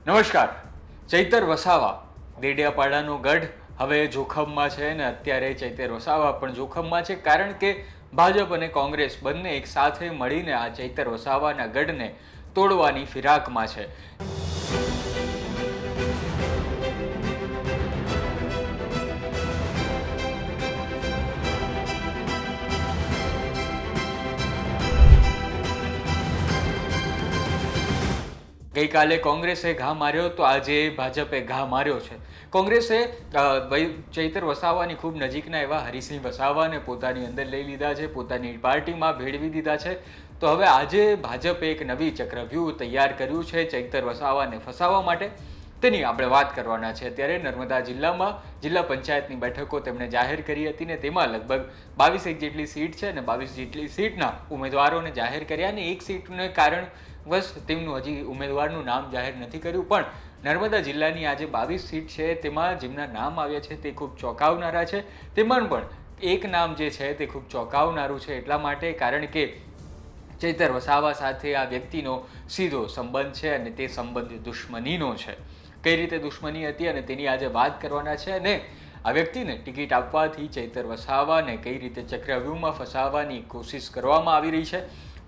નમસ્કાર. ચૈતર વસાવા દેડિયાપાડાનો ગઢ હવે જોખમમાં છે ને અત્યારે ચૈતર વસાવા પણ જોખમમાં છે, કારણ કે ભાજપ અને કોંગ્રેસ બંને એક સાથે મળીને આ ચૈતર વસાવાના ગઢને તોડવાની ફિરાકમાં છે. ગઈકાલે કોંગ્રેસે ઘા માર્યો તો આજે ભાજપે ઘા માર્યો છે. કોંગ્રેસે ચૈતર વસાવાની ખૂબ નજીકના એવા હરીસિંહ વસાવાને પોતાની અંદર લઈ લીધા છે, પોતાની પાર્ટીમાં ભેળવી દીધા છે. તો હવે આજે ભાજપે એક નવી ચક્રવ્યૂહ તૈયાર કર્યું છે ચૈતર વસાવાને ફસાવવા માટે. તેની આપણે વાત કરવાના છે. અત્યારે નર્મદા જિલ્લામાં જિલ્લા પંચાયતની બેઠકો તેમણે જાહેર કરી હતી ને તેમાં લગભગ 22 જેટલી સીટ છે અને 22 જેટલી સીટના ઉમેદવારોને જાહેર કર્યા અને એક સીટને કારણ બસ તેમનું હજી ઉમેદવારનું નામ જાહેર નથી કર્યું. પણ નર્મદા જિલ્લાની આજે 22 સીટ છે તેમાં જેમના નામ આવ્યા છે તે ખૂબ ચોંકાવનારા છે. તેમાં પણ એક નામ જે છે તે ખૂબ ચોંકાવનારું છે એટલા માટે કારણ કે ચૈતર વસાવા સાથે આ વ્યક્તિનો સીધો સંબંધ છે અને તે સંબંધ દુશ્મનીનો છે. કઈ રીતે દુશ્મની હતી અને તેની આજે વાત કરવાના છે અને આ વ્યક્તિને ટિકિટ આપવાથી ચૈતર વસાવાને કઈ રીતે ચક્રવ્યૂહમાં ફસાવવાની કોશિશ કરવામાં આવી રહી છે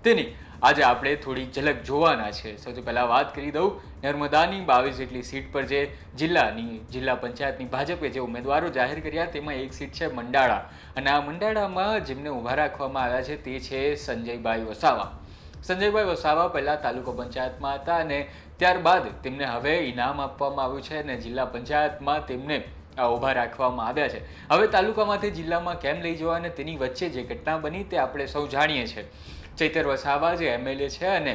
તેની આજે આપણે થોડી ઝલક જોવાના છે. સૌથી પહેલાં વાત કરી દઉં નર્મદાની 22 જેટલી સીટ પર જે જિલ્લા પંચાયતની ભાજપે જે ઉમેદવારો જાહેર કર્યા તેમાં એક સીટ છે મંડાળા અને આ મંડાળામાં જેમને ઊભા રાખવામાં આવ્યા છે તે છે સંજયભાઈ વસાવા. સંજયભાઈ વસાવા પહેલાં તાલુકા પંચાયતમાં હતા અને ત્યારબાદ તેમને હવે ઇનામ આપવામાં આવ્યું છે અને જિલ્લા પંચાયતમાં તેમને ઊભા રાખવામાં આવ્યા છે. હવે તાલુકામાંથી જિલ્લામાં કેમ લઈ જવા અને તેની વચ્ચે જે ઘટના બની તે આપણે સૌ જાણીએ છીએ. ચૈતર વસાવા જે એમએલએ છે અને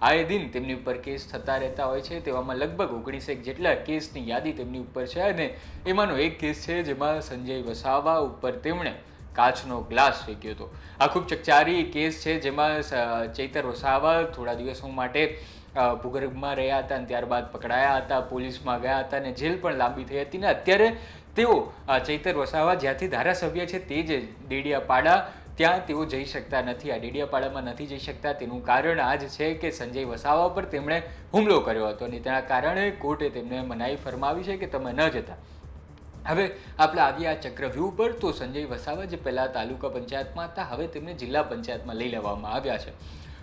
આએ દિન તેમની ઉપર કેસ થતા રહેતા હોય છે, તેવામાં લગભગ 19 જેટલા કેસની યાદી તેમની ઉપર છે અને એમાંનો એક કેસ છે જેમાં સંજય વસાવા ઉપર તેમણે કાચનો ગ્લાસ ફેંક્યો હતો. આ ખૂબ ચકચારી કેસ છે જેમાં ચૈતર વસાવા થોડા દિવસો માટે ભૂગર્ભમાં રહ્યા હતા અને ત્યારબાદ પકડાયા હતા, પોલીસમાં ગયા હતા અને જેલ પણ લાંબી થઈ હતી. ને અત્યારે તેઓ ચૈતર વસાવા જ્યાંથી ધારાસભ્ય છે તે જ ડેડિયાપાડા ત્યાં તેઓ જઈ શકતા નથી. આ ડેડિયાપાડામાં નથી જઈ શકતા તેનું કારણ આ જ છે કે સંજય વસાવા પર તેમણે હુમલો કર્યો હતો અને તેના કારણે કોર્ટે તેમને મનાઈ ફરમાવી છે કે તમે ન જતા. હવે આપણે આવીએ આ ચક્રવ્યૂહ પર. તો સંજય વસાવા જે પહેલાં તાલુકા પંચાયતમાં હતા હવે તેમને જિલ્લા પંચાયતમાં લઈ લેવામાં આવ્યા છે.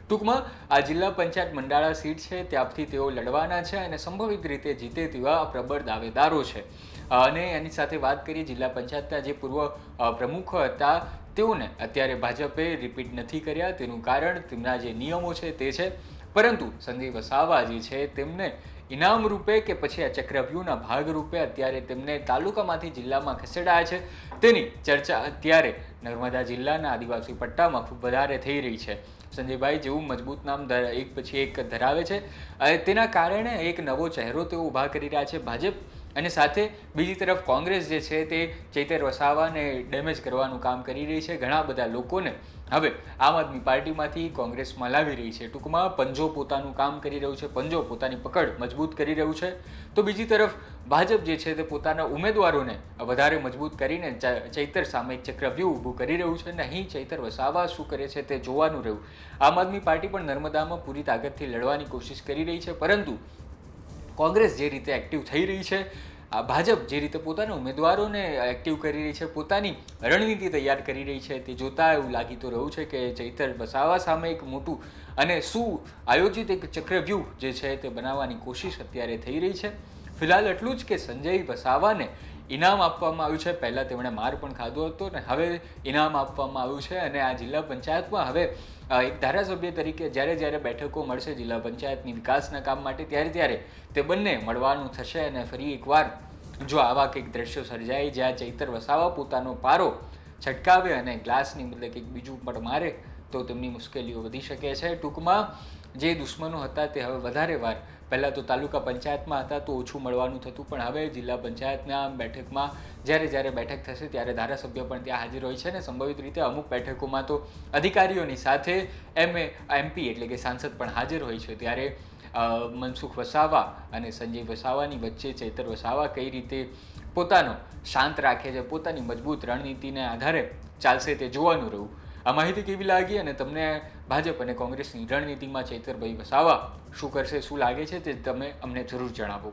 ટૂંકમાં આ જિલ્લા પંચાયત મંડાળા સીટ છે ત્યાંથી તેઓ લડવાના છે અને સંભવિત રીતે જીતે તેવા પ્રબળ દાવેદારો છે. અને એની સાથે વાત કરીએ જિલ્લા પંચાયતના જે પૂર્વ પ્રમુખ હતા તેઓને અત્યારે ભાજપે રિપીટ નથી કર્યા. તેનું કારણ તેમના જે નિયમો છે તે છે. પરંતુ સંજય વસાવા જે છે તેમને ઇનામ રૂપે કે પછી આ ચક્રવ્યૂહના ભાગરૂપે અત્યારે તેમને તાલુકામાંથી જિલ્લામાં ખસેડાયા છે. તેની ચર્ચા અત્યારે નર્મદા જિલ્લાના આદિવાસી પટ્ટામાં ખૂબ વધારે થઈ રહી છે. સંજયભાઈ જેવું મજબૂત નામ એક પછી એક ધરાવે છે. તેના કારણે એક નવો ચહેરો તેઓ ઊભા કરી રહ્યા છે ભાજપ અને સાથે બીજી તરફ કોંગ્રેસ જે છે તે ચૈતર વસાવાને ડેમેજ કરવાનું કામ કરી રહી છે. ઘણા બધા લોકોને હવે આમ આદમી પાર્ટીમાંથી કોંગ્રેસમાં લાવી રહી છે. ટૂંકમાં પંજો પોતાનું કામ કરી રહ્યું છે, પંજો પોતાની પકડ મજબૂત કરી રહ્યું છે. તો બીજી તરફ ભાજપ જે છે તે પોતાના ઉમેદવારોને વધારે મજબૂત કરીને ચૈતર સામે એક ચક્રવ્યૂહ ઊભું કરી રહ્યું છે અને અહીં ચૈતર વસાવા શું કરે છે તે જોવાનું રહ્યું. આમ આદમી પાર્ટી પણ નર્મદામાં પૂરી તાકાતથી લડવાની કોશિશ કરી રહી છે, પરંતુ કોંગ્રેસ જે રીતે એક્ટિવ થઈ રહી છે, ભાજપ જે રીતે પોતાના ઉમેદવારોને એક્ટિવ કરી રહી છે, પોતાની રણનીતિ તૈયાર કરી રહી છે, તે જોતા એવું લાગી તો રહ્યું છે કે ચૈતર વસાવા સામે એક મોટું અને આયોજિત એક ચક્રવ્યૂહ જે છે તે બનાવવાની કોશિશ અત્યારે થઈ રહી છે. ફિલહાલ એટલું જ કે સંજય વસાવાને ઇનામ આપવામાં આવ્યું છે. પહેલાં તેમણે માર પણ ખાધો હતો અને હવે ઇનામ આપવામાં આવ્યું છે અને આ જિલ્લા પંચાયતમાં હવે એક ધારાસભ્ય તરીકે જ્યારે બેઠકો મળશે જિલ્લા પંચાયતની વિકાસના કામ માટે ત્યારે તે બંને મળવાનું થશે. અને ફરી એકવાર જો આવા કંઈક દ્રશ્યો સર્જાય જ્યાં ચૈતર વસાવા પોતાનો પારો છટકાવે અને ગ્લાસની બદલે કંઈક બીજું પણ મારે તો તેમની મુશ્કેલીઓ વધી શકે છે. ટૂંકમાં જે દુશ્મનો હતા તે હવે વધારે વાર પહેલાં તો તાલુકા પંચાયતમાં હતા તો ઓછું મળવાનું થતું, પણ હવે જિલ્લા પંચાયતના બેઠકમાં જ્યારે બેઠક થશે ત્યારે ધારાસભ્ય પણ ત્યાં હાજર હોય છે અને સંભવિત રીતે અમુક બેઠકોમાં તો અધિકારીઓની સાથે એમપી એટલે કે સાંસદ પણ હાજર હોય છે. ત્યારે મનસુખ વસાવા અને સંજય વસાવાની વચ્ચે ચૈતર વસાવા કઈ રીતે પોતાનો શાંત રાખે છે, પોતાની મજબૂત રણનીતિને આધારે ચાલશે તે જોવાનું રહ્યું. આ માહિતી કેવી લાગી અને તમને ભાજપ અને કોંગ્રેસની રણનીતિમાં ચૈતરભાઈ વસાવા શું કરશે, શું લાગે છે તે તમે અમને જરૂર જણાવો.